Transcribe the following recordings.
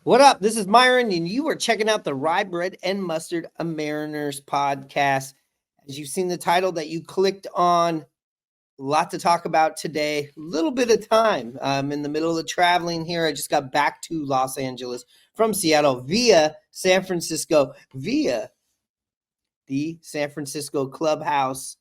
What up? This is Myron, and you are checking out the Rye Bread and Mustard, a Mariners podcast. As you've seen the title that you clicked on, a lot to talk about today. A little bit of time. I'm in the middle of traveling here. I just got back to Los Angeles from Seattle via San Francisco, via the San Francisco Clubhouse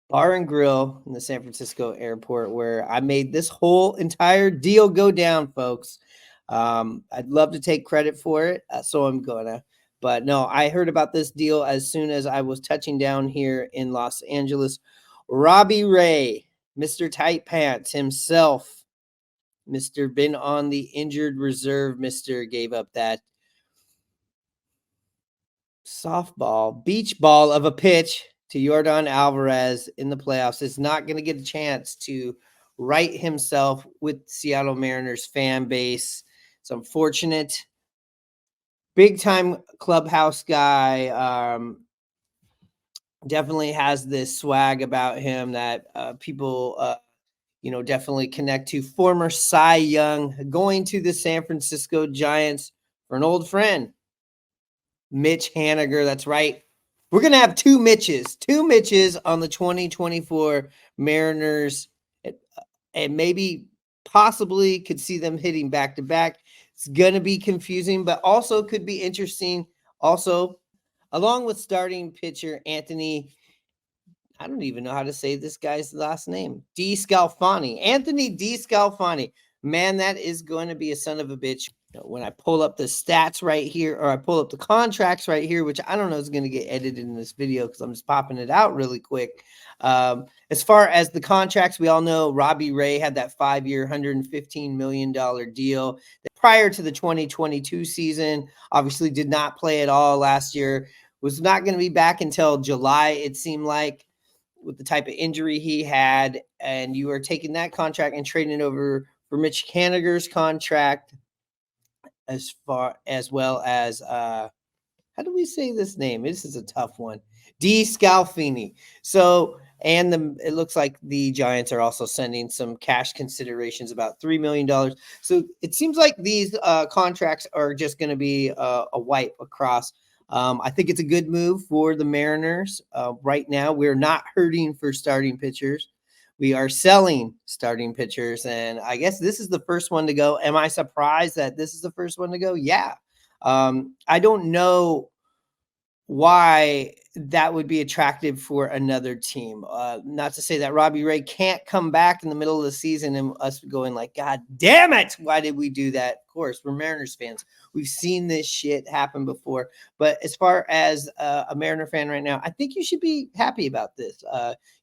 Bar and Grill in the San Francisco airport, where I made this whole entire deal go down, folks. I'd love to take credit for it, so I'm gonna. But no, I heard about this deal as soon as I was touching down here in Los Angeles. Robbie Ray, Mr. Tight Pants himself, Mr. Been on the injured reserve, Mr. Gave up that softball, beach ball of a pitch to Yordan Alvarez in the playoffs. Is not going to get a chance to right himself with Seattle Mariners fan base. It's unfortunate. Big time clubhouse guy. Definitely has this swag about him that people, definitely connect to. Former Cy Young going to the San Francisco Giants for an old friend, Mitch Haniger. That's right. We're going to have two Mitches on the 2024 Mariners, and maybe possibly could see them hitting back to back. It's going to be confusing, but also could be interesting. Also, along with starting pitcher Anthony, I don't even know how to say this guy's last name, DeSclafani. Anthony DeSclafani. Man, that is going to be a son of a bitch. When I pull up the stats right here, or I pull up the contracts right here, which I don't know is going to get edited in this video because I'm just popping it out really quick. As far as the contracts, we all know Robbie Ray had that 5-year, $115 million deal prior to the 2022 season. Obviously did not play at all last year. Was not going to be back until July, it seemed like, with the type of injury he had. And you are taking that contract and trading it over for Mitch Haniger's contract, as well as how do we say this name? This is a tough one. DeSclafani. So, and it looks like the Giants are also sending some cash considerations, about $3 million. So it seems like these contracts are just going to be a wipe across. I think it's a good move for the Mariners. Right now, we're not hurting for starting pitchers. We are selling starting pitchers, and I guess this is the first one to go. Am I surprised that this is the first one to go? Yeah. I don't know why that would be attractive for another team. Not to say that Robbie Ray can't come back in the middle of the season and us going like, God damn it, why did we do that? Of course, we're Mariners fans. We've seen this shit happen before. But as far as a Mariner fan right now, I think you should be happy about this.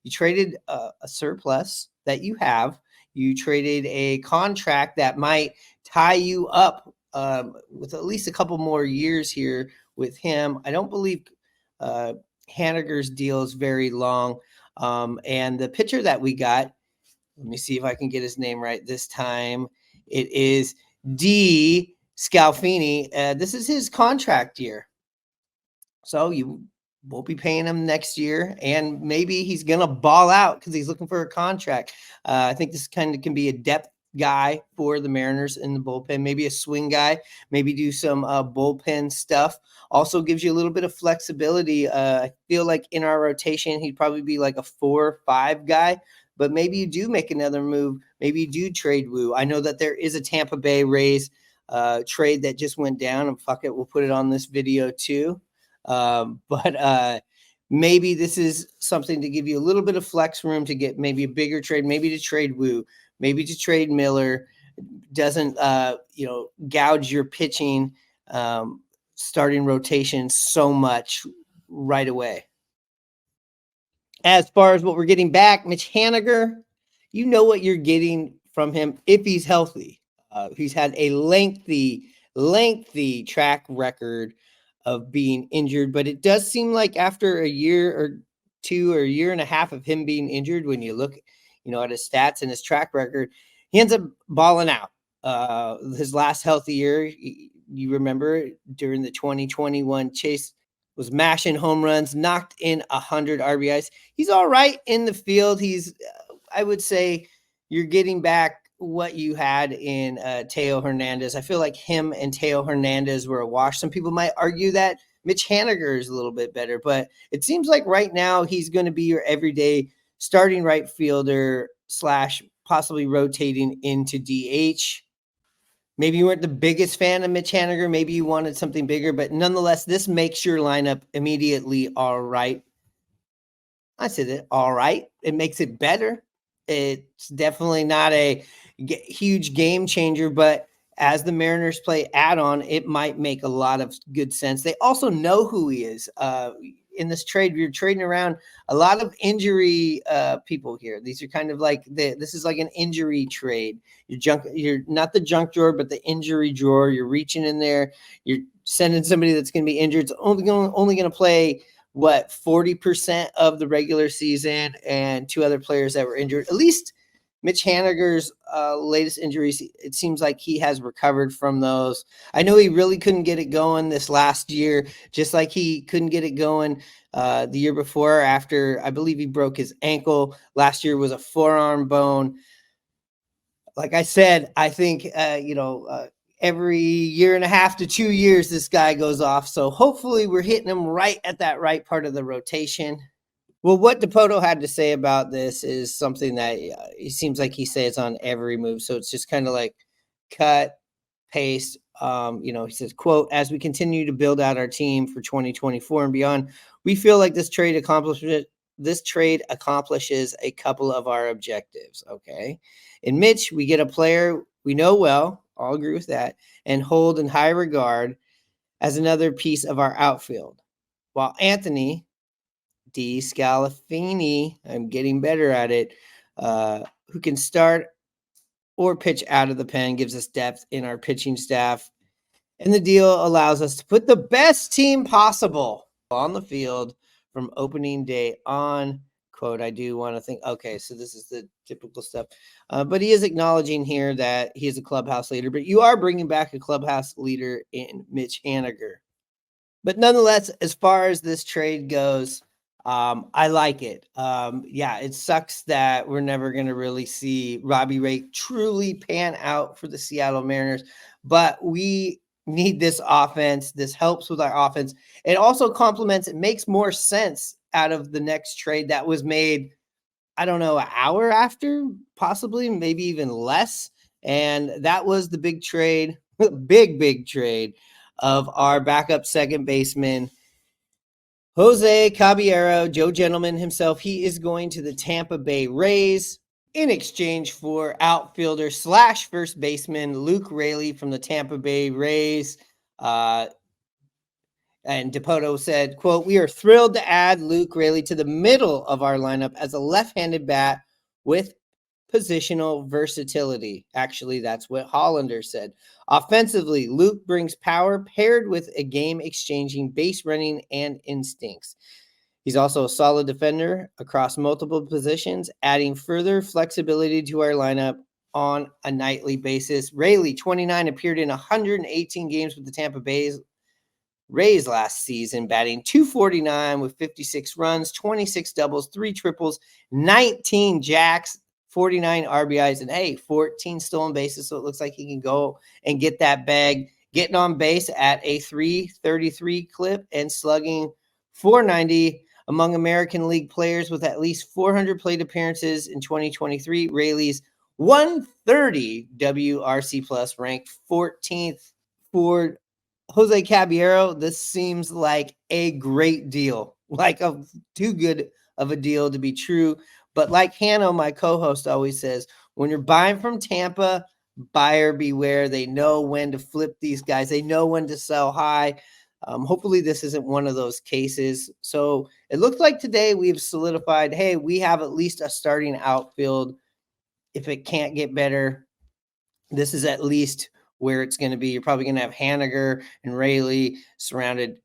You traded a surplus that you have. You traded a contract that might tie you up with at least a couple more years here with him. I don't believe Haniger's deal is very long. And the pitcher that we got, let me see if I can get his name right this time. It is DeSclafani. This is his contract year. So you won't be paying him next year. And maybe he's going to ball out because he's looking for a contract. I think this kind of can be a depth guy for the Mariners in the bullpen, maybe a swing guy, maybe do some bullpen stuff. Also gives you a little bit of flexibility. I feel like in our rotation, he'd probably be like a 4 or 5 guy, but maybe you do make another move. Maybe you do trade Woo. I know that there is a Tampa Bay Rays trade that just went down, and fuck it, we'll put it on this video too. But maybe this is something to give you a little bit of flex room to get maybe a bigger trade, maybe to trade Woo, maybe to trade Miller. Doesn't gouge your pitching starting rotation so much right away. As far as what we're getting back, Mitch Haniger, you know what you're getting from him if he's healthy. He's had a lengthy track record of being injured, but it does seem like after a year or two or a year and a half of him being injured, when you look, at his stats and his track record, he ends up balling out. His last healthy year, you remember during the 2021 chase, was mashing home runs, knocked in 100 RBIs. He's all right in the field. He's, I would say, you're getting back what you had in Teo Hernandez. I feel like him and Teo Hernandez were a wash. Some people might argue that Mitch Haniger is a little bit better, but it seems like right now he's going to be your everyday starting right fielder / possibly rotating into DH. Maybe you weren't the biggest fan of Mitch Haniger. Maybe you wanted something bigger, but nonetheless, this makes your lineup immediately all right. I said it all right. It makes it better. It's definitely not a huge game changer, but as the Mariners play add-on, it might make a lot of good sense. They also know who he is. In this trade, you're trading around a lot of injury people here. These are kind of like this is like an injury trade. You're not the junk drawer, but the injury drawer. You're reaching in there. You're sending somebody that's going to be injured. It's only going to play 40% of the regular season, and 2 other players that were injured. At least Mitch Haniger's latest injuries, it seems like he has recovered from those. I know he really couldn't get it going this last year, just like he couldn't get it going the year before after, I believe he broke his ankle. Last year was a forearm bone. Like I said, I think, every year and a half to 2 years, this guy goes off. So hopefully we're hitting him right at that right part of the rotation. Well, what Dipoto had to say about this is something that it seems like he says on every move. So it's just kind of like cut, paste. He says, quote, as we continue to build out our team for 2024 and beyond, we feel like this trade accomplishes a couple of our objectives. Okay. In Mitch, we get a player we know well, I'll agree with that, and hold in high regard as another piece of our outfield. While Anthony DeSclafani, I'm getting better at it, who can start or pitch out of the pen, gives us depth in our pitching staff. And the deal allows us to put the best team possible on the field from opening day on. Quote, I do want to think, okay, so this is the typical stuff. But he is acknowledging here that he is a clubhouse leader, but you are bringing back a clubhouse leader in Mitch Haniger. But nonetheless, as far as this trade goes, I like it. It sucks that we're never going to really see Robbie Ray truly pan out for the Seattle Mariners, but we need this offense. This helps with our offense. It also complements, it makes more sense out of the next trade that was made, I don't know, an hour after, possibly, maybe even less. And that was the big trade, big trade of our backup second baseman, Jose Caballero, Joe Gentleman himself. He is going to the Tampa Bay Rays in exchange for outfielder / first baseman Luke Raley from the Tampa Bay Rays. And Dipoto said, quote, we are thrilled to add Luke Raley to the middle of our lineup as a left-handed bat with positional versatility. Actually, that's what Hollander said. Offensively, Luke brings power paired with a game-exchanging base running and instincts. He's also a solid defender across multiple positions, adding further flexibility to our lineup on a nightly basis. Raley, 29, appeared in 118 games with the Tampa Bay Rays last season, batting .249 with 56 runs, 26 doubles, 3 triples, 19 jacks, 49 RBIs, and 14 stolen bases. So it looks like he can go and get that bag, getting on base at a .333 clip and slugging .490 among American League players with at least 400 plate appearances in 2023. Raley's 130 WRC plus ranked 14th. For Jose Caballero, this seems like a great deal, like too good of a deal to be true. But like Hanno, my co-host, always says, when you're buying from Tampa, buyer beware. They know when to flip these guys. They know when to sell high. Hopefully this isn't one of those cases. So it looks like today we've solidified, hey, we have at least a starting outfield. If it can't get better, this is at least where it's going to be. You're probably going to have Haniger and Raley surrounding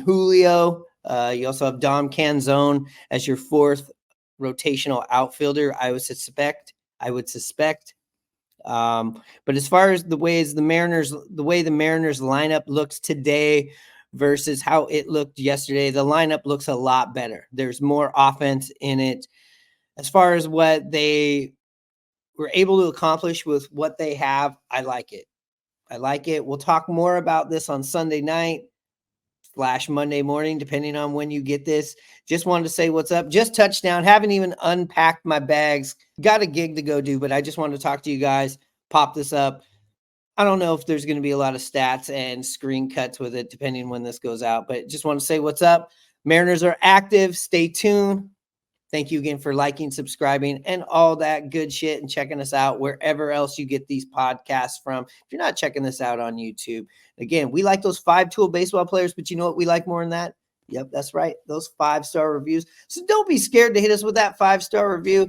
Julio. You also have Dom Canzone as your 4th rotational outfielder, I would suspect. But as far as the way the Mariners lineup looks today versus how it looked yesterday, the lineup looks a lot better. There's more offense in it. As far as what they we're able to accomplish with what they have, I like it. I like it. We'll talk more about this on Sunday night / Monday morning, depending on when you get this. Just wanted to say what's up. Just touchdown. Haven't even unpacked my bags. Got a gig to go do, but I just wanted to talk to you guys. Pop this up. I don't know if there's going to be a lot of stats and screen cuts with it, depending when this goes out, but just want to say what's up. Mariners are active. Stay tuned. Thank you again for liking, subscribing, and all that good shit, and checking us out wherever else you get these podcasts from. If you're not checking this out on YouTube, again, we like those 5-tool baseball players, but you know what we like more than that? Yep, that's right. Those 5-star reviews. So don't be scared to hit us with that 5-star review.